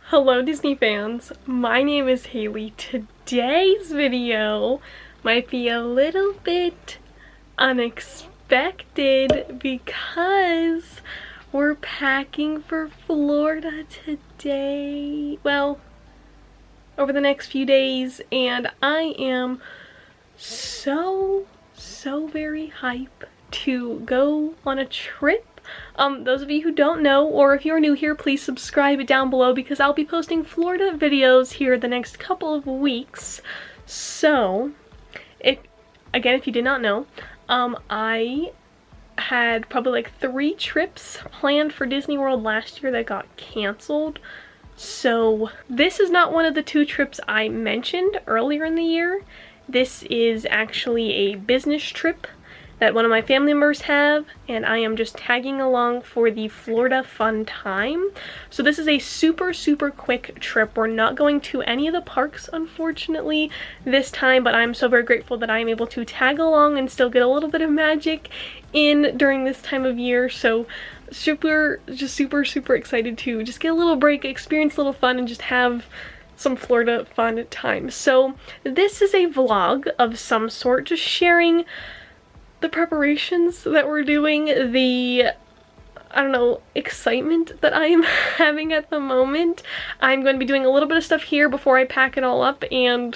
Hello Disney fans, my name is Hailey. Today's video might be a little bit unexpected because we're packing for Florida today. Well, over the next few days, and I am so very hyped to go on a trip. Those of you who don't know, or if you're new here, please subscribe down below because I'll be posting Florida videos here the next couple of weeks. So, if you did not know, I had probably like 3 trips planned for Disney World last year that got canceled. So this is not one of the 2 trips I mentioned earlier in the year. This is actually a business trip that one of my family members have, and I am just tagging along for the Florida fun time. So this is a super quick trip. We're not going to any of the parks, unfortunately, this time, but I'm so very grateful that I am able to tag along and still get a little bit of magic in during this time of year. So super excited to just get a little break, experience a little fun, and just have some Florida fun time. So this is a vlog of some sort, just sharing the preparations that we're doing, the, I don't know, excitement that I am having at the moment. I'm going to be doing a little bit of stuff here before I pack it all up, and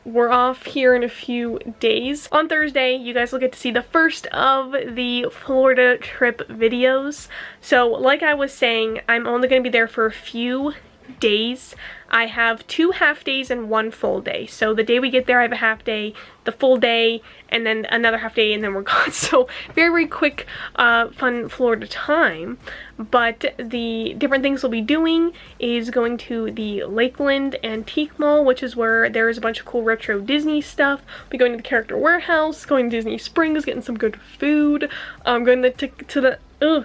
we're off here in a few days. On Thursday, you guys will get to see the first of the Florida trip videos. So like I was saying, I'm only going to be there for a few days. I have 2 half days and 1 full day. So the day we get there, I have a half day, the full day, and then another half day, and then we're gone. So very quick, fun Florida time. But the different things we'll be doing is going to the Lakeland Antique Mall, which is where there is a bunch of cool retro Disney stuff. We'll be going to the Character Warehouse, going to Disney Springs, getting some good food. Going to the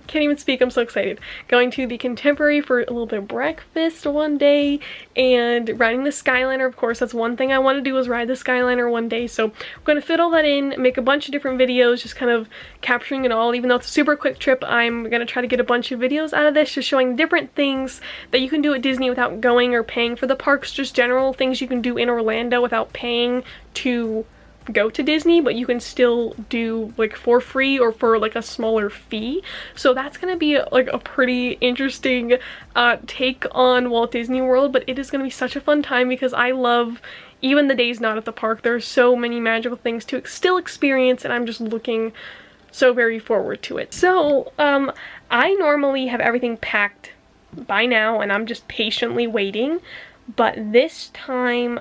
can't even speak, I'm so excited. Going to the Contemporary for a little bit of breakfast one day, and riding the Skyliner. Of course, that's one thing I want to do, is ride the Skyliner one day. So I'm going to fit all that in, make a bunch of different videos, just kind of capturing it all. Even though it's a super quick trip, I'm going to try to get a bunch of videos out of this, just showing different things that you can do at Disney without going or paying for the parks, just general things you can do in Orlando without paying to go to Disney, but you can still do like for free or for like a smaller fee. So that's gonna be like a pretty interesting take on Walt Disney World, but it is gonna be such a fun time because I love even the days not at the park. There are so many magical things to still experience, and I'm just looking so very forward to it. So I normally have everything packed by now, and I'm just patiently waiting, but this time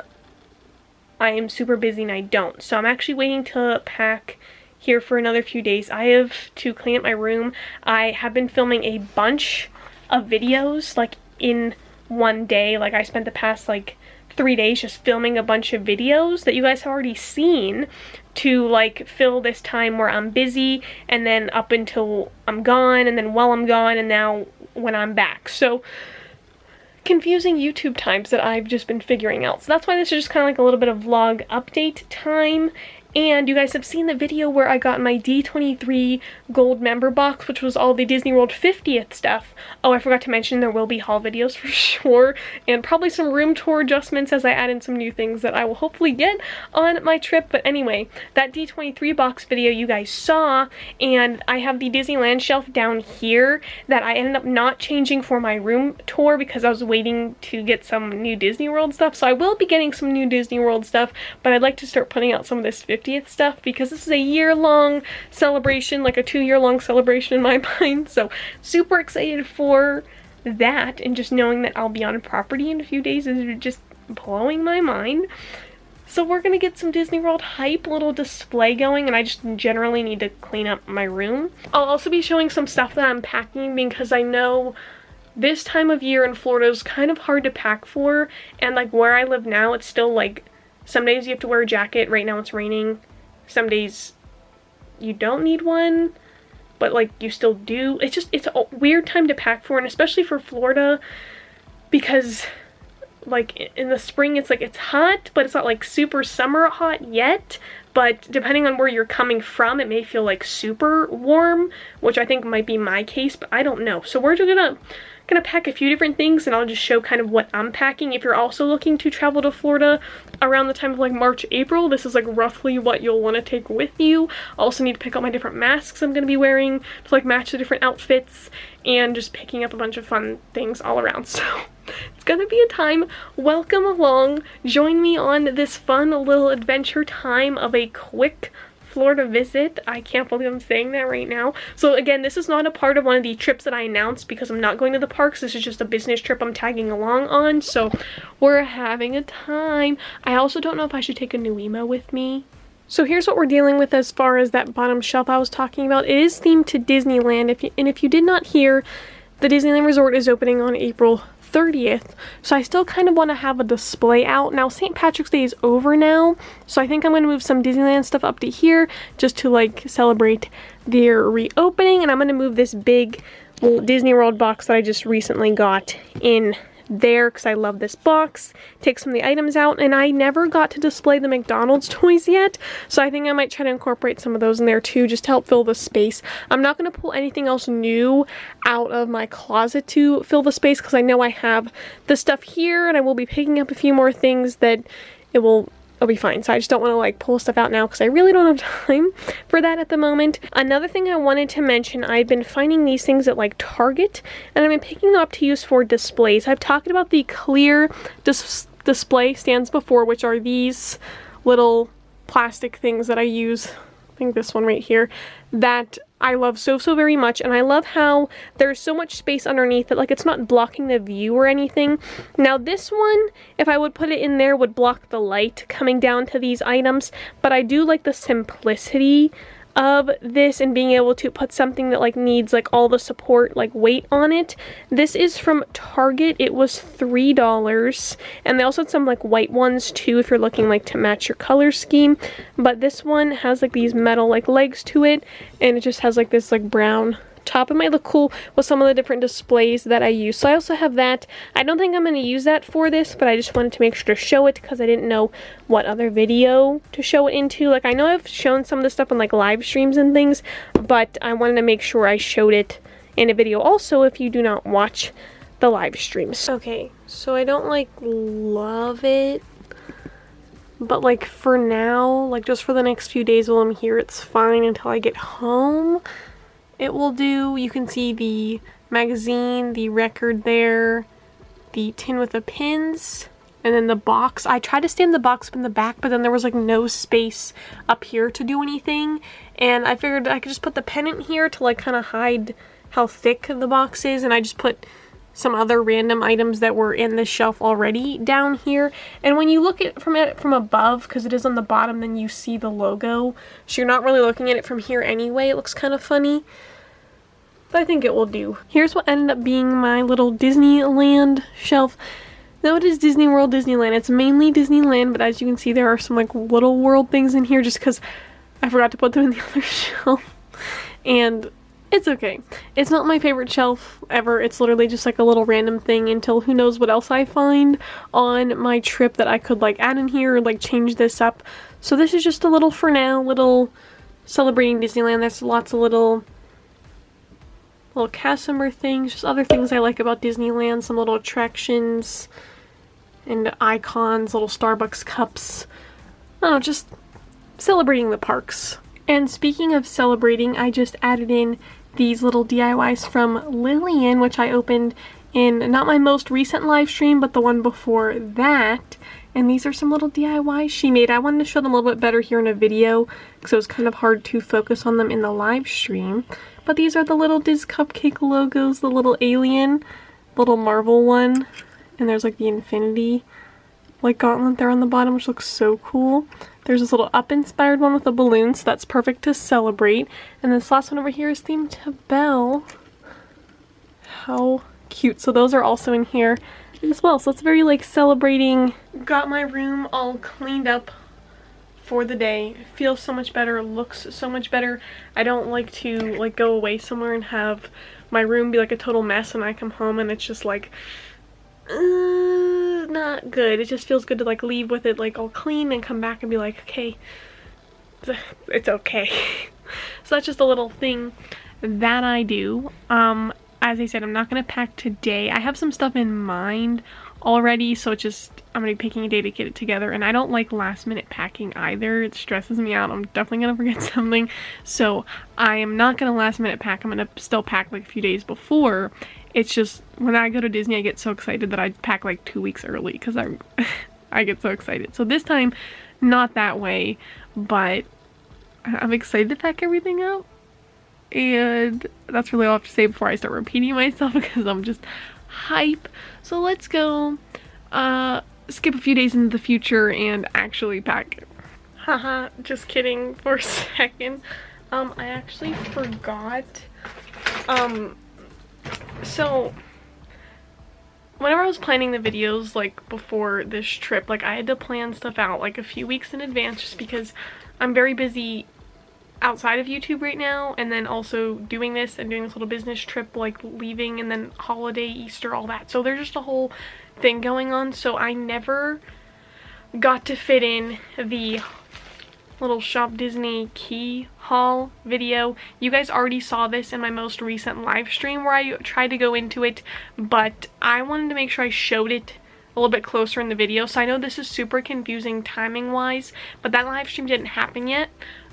I am super busy and I don't. So I'm actually waiting to pack here for another few days. I have to clean up my room. I have been filming a bunch of videos like in one day. Like I spent the past like 3 days just filming a bunch of videos that you guys have already seen to like fill this time where I'm busy, and then up until I'm gone, and then while I'm gone, and now when I'm back. So confusing YouTube times that I've just been figuring out. So that's why this is just kind of like a little bit of vlog update time. And you guys have seen the video where I got my D23 gold member box, which was all the Disney World 50th stuff. Oh, I forgot to mention there will be haul videos for sure, and probably some room tour adjustments as I add in some new things that I will hopefully get on my trip. But anyway, that D23 box video you guys saw, and I have the Disneyland shelf down here that I ended up not changing for my room tour because I was waiting to get some new Disney World stuff. So I will be getting some new Disney World stuff, but I'd like to start putting out some of this 50th stuff because this is a year-long celebration, like a 2-year-long celebration in my mind. So super excited for that, and just knowing that I'll be on property in a few days is just blowing my mind. So we're gonna get some Disney World hype, a little display going, and I just generally need to clean up my room. I'll also be showing some stuff that I'm packing because I know this time of year in Florida is kind of hard to pack for, and like where I live now, it's still like some days you have to wear a jacket. Right now it's raining. Some days you don't need one, but like you still do. It's a weird time to pack for, and especially for Florida, because like in the spring it's like it's hot, but it's not like super summer hot yet. But depending on where you're coming from, it may feel like super warm, which I think might be my case, but I don't know. So we're just gonna gonna pack a few different things, and I'll just show kind of what I'm packing. If you're also looking to travel to Florida around the time of like March, April, this is like roughly what you'll want to take with you. I also need to pick up my different masks I'm gonna be wearing to like match the different outfits, and just picking up a bunch of fun things all around. So it's gonna be a time. Welcome along. Join me on this fun little adventure time of a quick Florida visit. I can't believe I'm saying that right now. So again, this is not a part of one of the trips that I announced because I'm not going to the parks. This is just a business trip I'm tagging along on. So we're having a time. I also don't know if I should take a NuiMO with me. So here's what we're dealing with as far as that bottom shelf I was talking about. It is themed to Disneyland. If you did not hear, the Disneyland Resort is opening on April 30th, so I still kind of want to have a display out. Now St. Patrick's Day is over now, so I think I'm going to move some Disneyland stuff up to here just to like celebrate their reopening, and I'm going to move this big Disney World box that I just recently got in there because I love this box. Take some of the items out, and I never got to display the McDonald's toys yet, so I think I might try to incorporate some of those in there too, just to help fill the space. I'm not going to pull anything else new out of my closet to fill the space because I know I have the stuff here, and I will be picking up a few more things that it'll be fine. So I just don't want to like pull stuff out now because I really don't have time for that at the moment. Another thing I wanted to mention, I've been finding these things at like Target, and I've been picking them up to use for displays. I've talked about the clear display stands before, which are these little plastic things that I use. I think this one right here, that I love so very much, and I love how there's so much space underneath it, like it's not blocking the view or anything. Now this one, if I would put it in there, would block the light coming down to these items, but I do like the simplicity of this and being able to put something that like needs like all the support like weight on it. This is from Target. It was $3, and they also had some like white ones too if you're looking like to match your color scheme, but this one has like these metal like legs to it, and it just has like this like brown top. It might look cool with some of the different displays that I use. So I also have that. I don't think I'm going to use that for this, but I just wanted to make sure to show it because I didn't know what other video to show it into. Like I know I've shown some of this stuff on like live streams and things, but I wanted to make sure I showed it in a video also if you do not watch the live streams. Okay, so I don't like love it, but like for now, like just for the next few days while I'm here, it's fine until I get home. It will do. You can see the magazine, the record there, the tin with the pins, and then the box. I tried to stand the box up in the back, but then there was like no space up here to do anything, and I figured I could just put the pennant here to like kind of hide how thick the box is, and I just put some other random items that were in the shelf already down here. And when you look at it from above, because it is on the bottom, then you see the logo, so you're not really looking at it from here anyway. It looks kind of funny, but I think it will do. Here's what ended up being my little Disneyland shelf. Though it is Disney World Disneyland, it's mainly Disneyland, but as you can see there are some like little world things in here just because I forgot to put them in the other shelf, and it's okay. It's not my favorite shelf ever. It's literally just like a little random thing until who knows what else I find on my trip that I could like add in here or like change this up. So this is just a little for now, little celebrating Disneyland. There's lots of little cast member things, just other things I like about Disneyland, some little attractions and icons, little Starbucks cups. I don't know, just celebrating the parks. And speaking of celebrating, I just added in these little DIYs from Lillian, which I opened in not my most recent live stream, but the one before that. And these are some little DIYs she made. I wanted to show them a little bit better here in a video because it was kind of hard to focus on them in the live stream. But these are the little Discupcake logos, the little alien, little Marvel one, and there's like the infinity like gauntlet there on the bottom, which looks so cool. There's this little up-inspired one with a balloon, so that's perfect to celebrate. And this last one over here is themed to Belle. How cute. So those are also in here as well. So it's very like celebrating. Got my room all cleaned up for the day. It feels so much better, looks so much better. I don't like to like go away somewhere and have my room be like a total mess and I come home and it's just like not good. It just feels good to like leave with it like all clean and come back and be like, okay, it's okay. So that's just a little thing that I do. I as I said, I'm not going to pack today. I have some stuff in mind already, so it's just, I'm going to be picking a day to get it together. And I don't like last minute packing either. It stresses me out. I'm definitely going to forget something. So I am not going to last minute pack. I'm going to still pack like a few days before. It's just when I go to Disney, I get so excited that I pack like 2 weeks early because I get so excited. So this time, not that way, but I'm excited to pack everything up. And that's really all I have to say before I start repeating myself because I'm just hype. So let's go skip a few days into the future and actually pack it. Haha, just kidding for a second. I actually forgot. So whenever I was planning the videos like before this trip, like I had to plan stuff out like a few weeks in advance just because I'm very busy outside of YouTube right now, and then also doing this and doing this little business trip, like leaving and then holiday, Easter, all that. So there's just a whole thing going on, so I never got to fit in the little Shop Disney key haul video. You guys already saw this in my most recent live stream where I tried to go into it, but I wanted to make sure I showed it a little bit closer in the video. So I know this is super confusing timing wise, but that live stream didn't happen yet.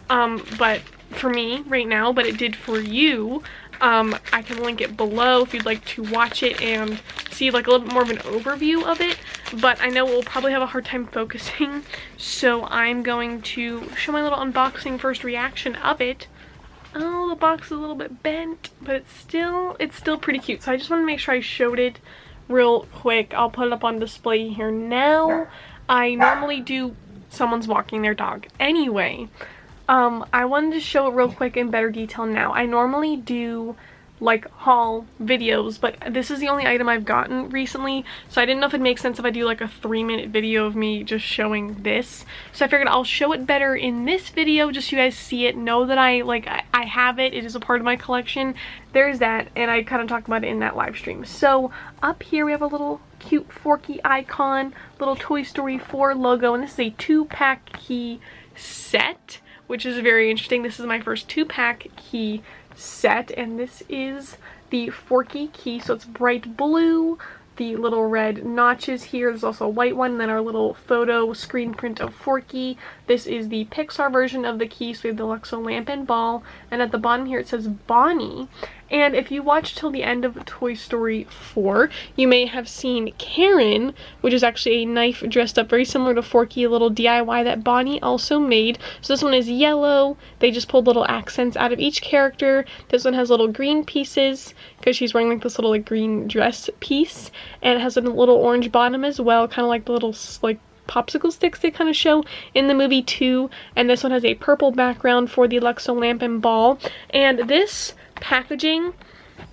But for me right now, but it did for you. I can link it below if you'd like to watch it and see like a little bit more of an overview of it, but I know we'll probably have a hard time focusing, so I'm going to show my little unboxing first reaction of it. Oh, the box is a little bit bent, but it's still pretty cute, so I just want to make sure I showed it real quick. I'll put it up on display here now. I normally do, someone's walking their dog. Anyway, I wanted to show it real quick in better detail now. I normally do like haul videos, but this is the only item I've gotten recently, so I didn't know if it makes sense if I do like a 3-minute video of me just showing this. So I figured I'll show it better in this video just so you guys see it, know that I have it. It is a part of my collection. There's that, and I kind of talked about it in that live stream. So up here we have a little cute Forky icon, little Toy Story 4 logo, and this is a 2-pack key set, which is very interesting. This is my first 2-pack key set, and this is the Forky key, so it's bright blue, the little red notches here. There's also a white one, and then our little photo screen print of Forky. This is the Pixar version of the key, so we have the Luxo lamp and ball, and at the bottom here it says Bonnie. And if you watch till the end of Toy Story 4, you may have seen Karen, which is actually a knife dressed up very similar to Forky, a little DIY that Bonnie also made. So this one is yellow. They just pulled little accents out of each character. This one has little green pieces because she's wearing like this little like green dress piece, and it has a little orange bottom as well, kind of like the little like popsicle sticks they kind of show in the movie too. And this one has a purple background for the Luxo lamp and ball, and this packaging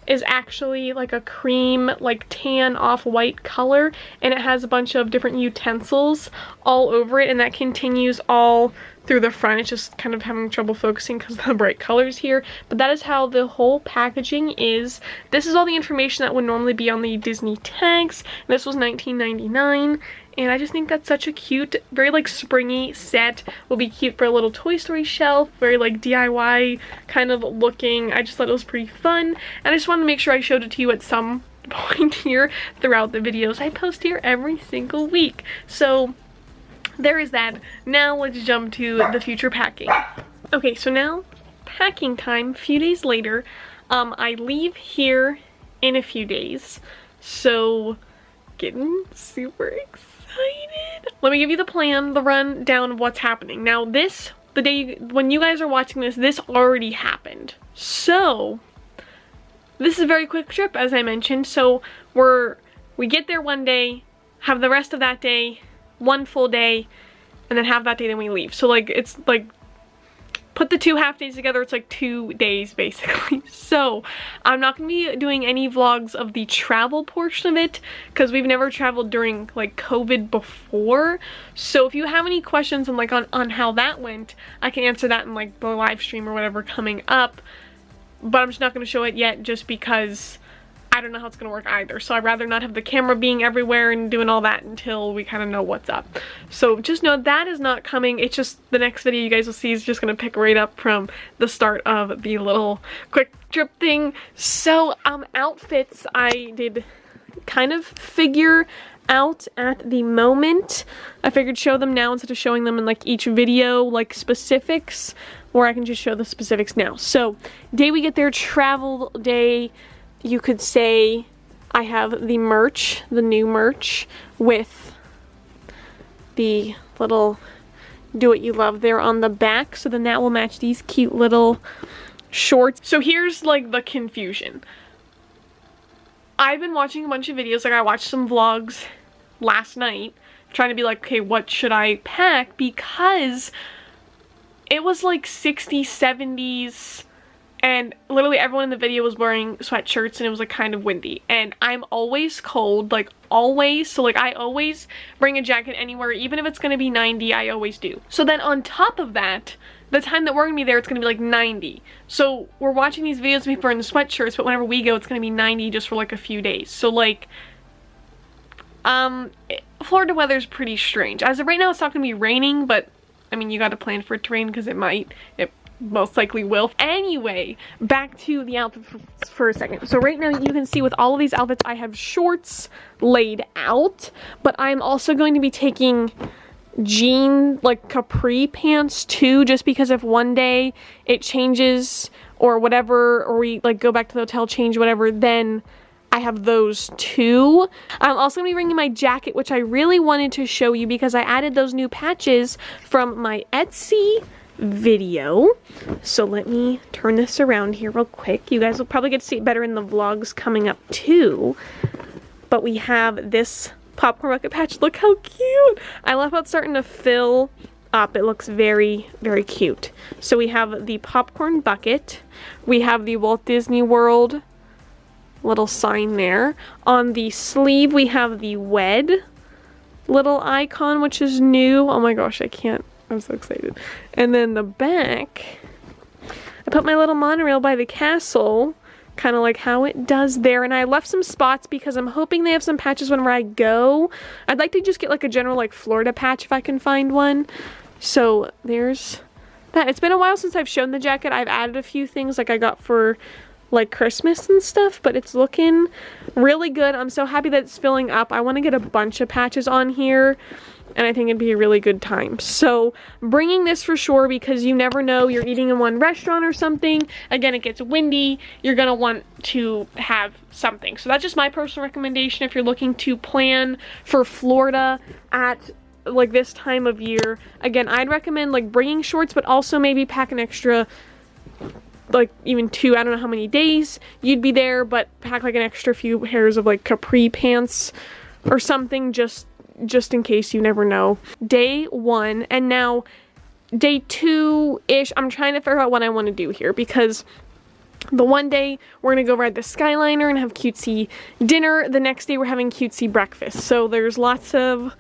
is actually like a cream, like tan off-white color, and it has a bunch of different utensils all over it, and that continues all through the front. It's just kind of having trouble focusing because of the bright colors here, but that is how the whole packaging is. This is all the information that would normally be on the Disney tags. This was $19.99, and I just think that's such a cute, very like springy set. Will be cute for a little Toy Story shelf, very like DIY kind of looking. I just thought it was pretty fun, and I just wanted to make sure I showed it to you at some point here throughout the videos I post here every single week. So there is that. Now let's jump to the future packing. Okay, so now packing time. A few days later, I leave here in a few days, so getting super excited. Let me give you the plan, the rundown of what's happening. Now this, the day when you guys are watching this, this already happened. So this is a very quick trip, as I mentioned. So we get there one day, have the rest of that day, one full day, and then have that day, then we leave. So like it's like, put the 2 half days together, it's like 2 days basically. So I'm not gonna be doing any vlogs of the travel portion of it because we've never traveled during like COVID before. So if you have any questions on like on how that went, I can answer that in like the live stream or whatever coming up, but I'm just not gonna show it yet just because I don't know how it's gonna work either. So I'd rather not have the camera being everywhere and doing all that until we kind of know what's up. So just know that is not coming. It's just the next video you guys will see is just gonna pick right up from the start of the little quick trip thing. So outfits I did kind of figure out at the moment. I figured show them now instead of showing them in like each video, like specifics, or I can just show the specifics now. So day we get there, travel day, you could say I have the merch, the new merch with the little do what you love there on the back. So then that will match these cute little shorts. So here's like the confusion. I've been watching a bunch of videos, like I watched some vlogs last night, trying to be like, okay, what should I pack? Because it was like 60s, 70s, and literally everyone in the video was wearing sweatshirts and it was like kind of windy. And I'm always cold, like always. So like I always bring a jacket anywhere, even if it's gonna be 90, I always do. So then on top of that, the time that we're gonna be there, it's gonna be like 90. So we're watching these videos of people in sweatshirts, but whenever we go, it's gonna be 90 just for like a few days. So like, Florida weather's pretty strange. As of right now, it's not gonna be raining, but I mean, you gotta plan for it to rain because it might. It most likely will. Anyway, back to the outfit for a second. So right now you can see with all of these outfits, I have shorts laid out, but I'm also going to be taking jean like capri pants too, just because if one day it changes or whatever, or we like go back to the hotel, change whatever, then I have those too. I'm also gonna be bringing my jacket, which I really wanted to show you because I added those new patches from my Etsy video. So let me turn this around here real quick. You guys will probably get to see it better in the vlogs coming up too. But we have this popcorn bucket patch. Look how cute! I love how it's starting to fill up. It looks very, very cute. So we have the popcorn bucket. We have the Walt Disney World little sign there. On the sleeve we have the WED little icon, which is new. Oh my gosh, I'm so excited. And then the back, I put my little monorail by the castle, kind of like how it does there. And I left some spots because I'm hoping they have some patches whenever I go. I'd like to just get like a general like Florida patch if I can find one. So there's that. It's been a while since I've shown the jacket. I've added a few things like I got for like Christmas and stuff, but it's looking really good. I'm so happy that it's filling up. I want to get a bunch of patches on here, and I think it'd be a really good time. So bringing this for sure, because you never know, you're eating in one restaurant or something. Again, it gets windy. You're gonna want to have something. So that's just my personal recommendation if you're looking to plan for Florida at like this time of year. Again, I'd recommend like bringing shorts, but also maybe pack an extra, like even 2, I don't know how many days you'd be there, but pack like an extra few pairs of like capri pants or something, just in case, you never know. Day 1, and now day 2-ish, I'm trying to figure out what I want to do here, because the one day we're gonna go ride the Skyliner and have cutesy dinner. The next day we're having cutesy breakfast. So there's lots of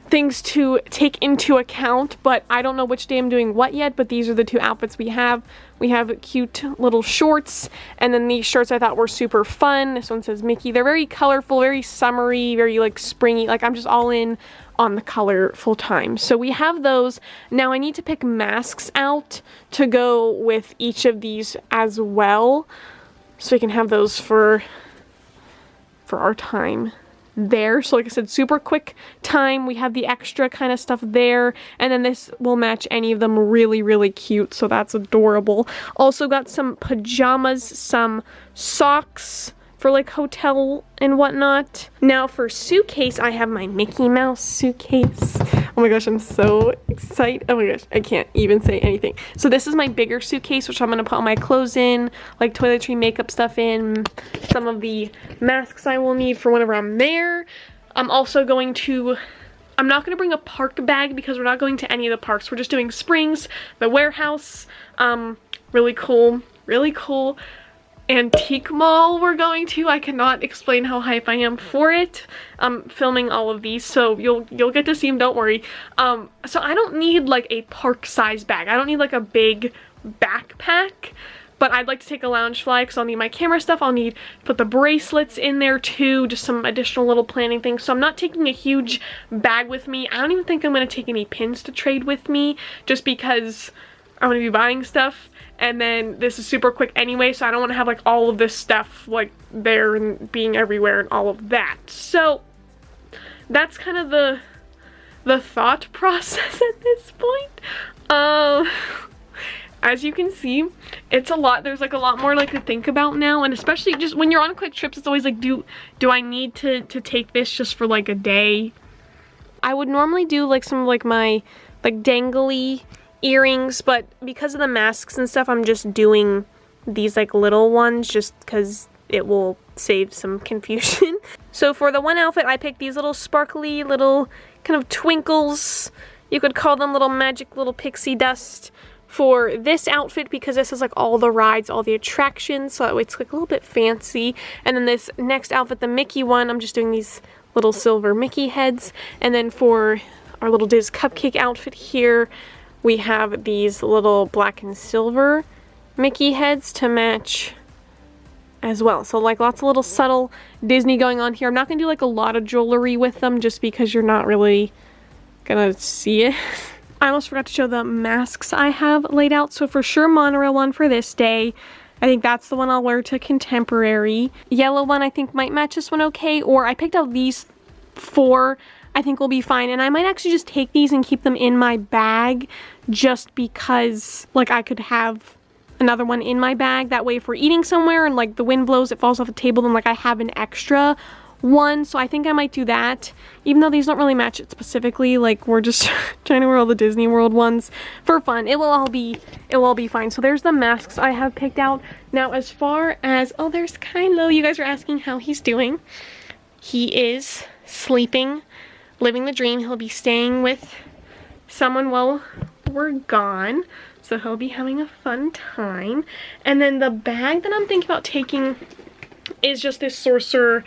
things to take into account, but I don't know which day I'm doing what yet, but these are the 2 outfits we have. We have cute little shorts, and then these shirts I thought were super fun. This one says Mickey. They're very colorful, very summery, very like springy. Like I'm just all in on the color full time. So we have those. Now I need to pick masks out to go with each of these as well, so we can have those for our time there. So like I said, super quick time. We have the extra kind of stuff there, and then this will match any of them. Really, really cute, so that's adorable. Also got some pajamas, some socks for like hotel and whatnot. Now for suitcase, I have my Mickey Mouse suitcase. Oh my gosh, I'm so excited. Oh my gosh, I can't even say anything. So this is my bigger suitcase, which I'm gonna put all my clothes in, like toiletry, makeup stuff in, some of the masks I will need for whenever I'm there. I'm also going to, I'm not gonna bring a park bag because we're not going to any of the parks. We're just doing Springs, the warehouse, really cool antique mall we're going to. I cannot explain how hype I am for it. I'm filming all of these, so you'll get to see them, don't worry. So I don't need like a park size bag. I don't need like a big backpack, but I'd like to take a Loungefly because I'll need my camera stuff. I'll need to put the bracelets in there too, just some additional little planning things. So I'm not taking a huge bag with me. I don't even think I'm going to take any pins to trade with me, just because I'm going to be buying stuff. And then this is super quick anyway, so I don't want to have like all of this stuff like there and being everywhere and all of that. So that's kind of the thought process at this point. As you can see, it's a lot. There's like a lot more like to think about now, and especially just when you're on quick trips, it's always like, do I need to take this just for like a day? I would normally do like some of like my like dangly earrings, but because of the masks and stuff, I'm just doing these like little ones just because it will save some confusion. So for the one outfit, I picked these little sparkly little kind of twinkles. You could call them little magic little pixie dust for this outfit, because this is like all the rides, all the attractions, so it's like a little bit fancy. And then this next outfit, the Mickey one, I'm just doing these little silver Mickey heads. And then for our little Discupcake outfit here, we have these little black and silver Mickey heads to match as well. So like lots of little subtle Disney going on here. I'm not going to do like a lot of jewelry with them just because you're not really going to see it. I almost forgot to show the masks I have laid out. So for sure, monorail one for this day. I think that's the one I'll wear to contemporary. Yellow one I think might match this one okay. Or I picked out these 4 I think will be fine. And I might actually just take these and keep them in my bag just because like I could have another one in my bag. That way if we're eating somewhere and like the wind blows, it falls off the table, then like I have an extra one. So I think I might do that, even though these don't really match it specifically. Like we're just trying to wear all the Disney World ones for fun. It will all be fine. So there's the masks I have picked out. Now as far as, oh, there's Kylo. You guys are asking how he's doing. He is sleeping, living the dream. He'll be staying with someone while we're gone, so he'll be having a fun time. And then the bag that I'm thinking about taking is just this Sorcerer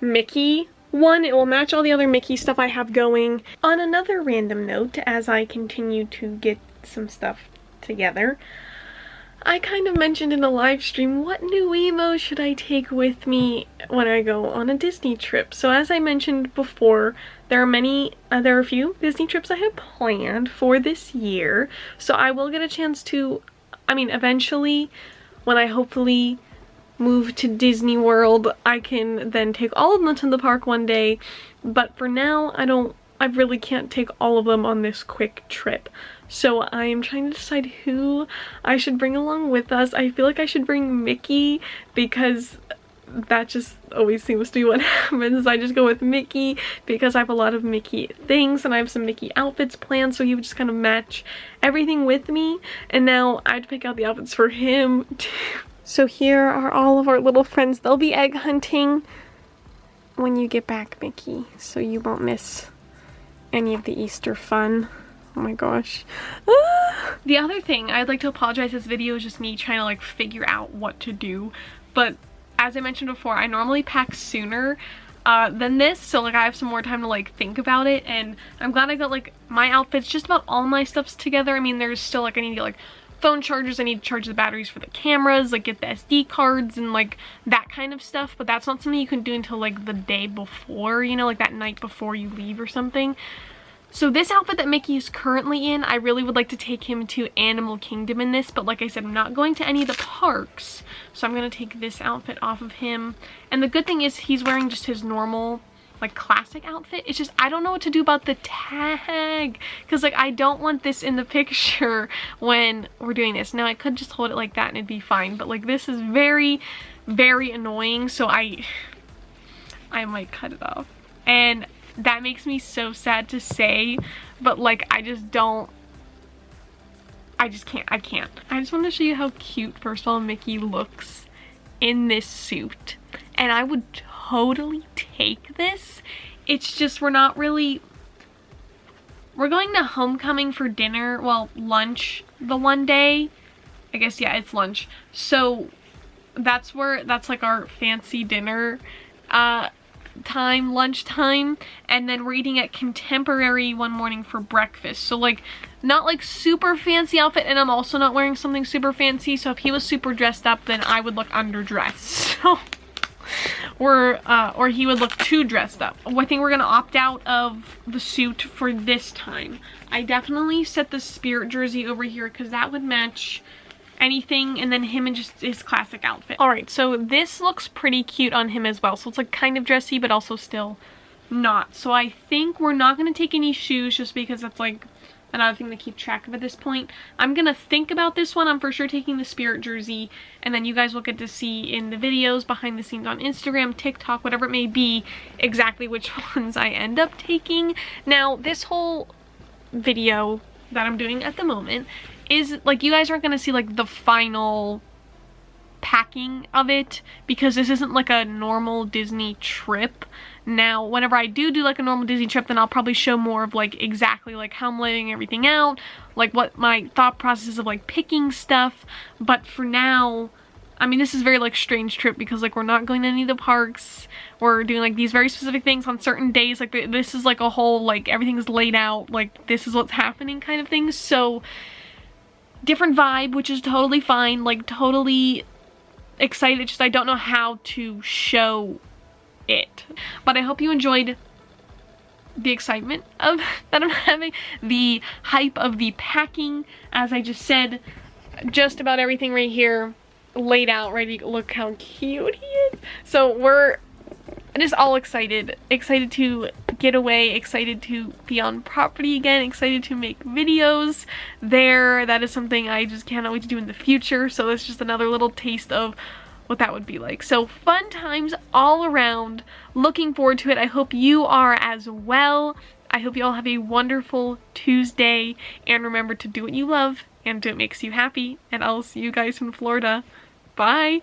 Mickey one. It will match all the other Mickey stuff I have going. On another random note, as I continue to get some stuff together, I kind of mentioned in the live stream, what NuiMOs should I take with me when I go on a Disney trip? So as I mentioned before, there are a few Disney trips I have planned for this year. So I will get a chance to, I mean, eventually, when I hopefully move to Disney World, I can then take all of them to the park one day. But for now, I really can't take all of them on this quick trip. So I am trying to decide who I should bring along with us. I feel like I should bring Mickey because that just always seems to be what happens. I just go with Mickey because I have a lot of Mickey things and I have some Mickey outfits planned, so he would just kind of match everything with me. And now I have to pick out the outfits for him too. So here are all of our little friends. They'll be egg hunting when you get back, Mickey, so you won't miss any of the Easter fun. Oh my gosh. Ah! The other thing, I'd like to apologize, this video is just me trying to like figure out what to do. But as I mentioned before, I normally pack sooner than this, so like I have some more time to like think about it. And I'm glad I got like my outfits, just about all my stuff's together. I mean, there's still like, I need to get like phone chargers, I need to charge the batteries for the cameras, like get the SD cards and like that kind of stuff. But that's not something you can do until like the day before, you know, like that night before you leave or something. So this outfit that Mickey is currently in, I really would like to take him to Animal Kingdom in this, but like I said, I'm not going to any of the parks, so I'm going to take this outfit off of him. And the good thing is he's wearing just his normal, like classic outfit. It's just, I don't know what to do about the tag, because like I don't want this in the picture when we're doing this. Now I could just hold it like that and it'd be fine, but like this is very, very annoying, so I might cut it off. And that makes me so sad to say, but like I just can't. I just want to show you how cute, first of all, Mickey looks in this suit. And I would totally take this. It's just we're going to homecoming for dinner, well, lunch the one day. I guess, yeah, it's lunch. So that's like our fancy dinner. time, lunchtime, and then we're eating at Contemporary one morning for breakfast. So like, not like super fancy outfit, and I'm also not wearing something super fancy, so if he was super dressed up, then I would look underdressed. So, or he would look too dressed up. I think we're gonna opt out of the suit for this time. I definitely set the Spirit jersey over here because that would match anything, and then him in just his classic outfit. Alright, so this looks pretty cute on him as well. So it's like kind of dressy, but also still not. So I think we're not gonna take any shoes just because that's like another thing to keep track of at this point. I'm gonna think about this one. I'm for sure taking the Spirit jersey, and then you guys will get to see in the videos behind the scenes on Instagram, TikTok, whatever it may be, exactly which ones I end up taking. Now, this whole video that I'm doing at the moment is like, you guys aren't gonna see like the final packing of it because this isn't like a normal Disney trip. Now, whenever I do like a normal Disney trip, then I'll probably show more of like exactly like how I'm laying everything out, like what my thought process of like picking stuff. But for now, I mean, this is a very like strange trip because like we're not going to any of the parks. We're doing like these very specific things on certain days. Like this is like a whole like everything's laid out, like this is what's happening kind of thing. So different vibe, which is totally fine, like totally excited. Just I don't know how to show it, but I hope you enjoyed the excitement of that I'm having, the hype of the packing. As I just said, just about everything right here laid out, ready. Look how cute he is. So we're just all excited to get away, excited to be on property again, excited to make videos there. That is something I just cannot wait to do in the future. So that's just another little taste of what that would be like. So fun times all around. Looking forward to it. I hope you are as well. I hope you all have a wonderful Tuesday, and remember to do what you love and do what makes you happy, and I'll see you guys in Florida. Bye!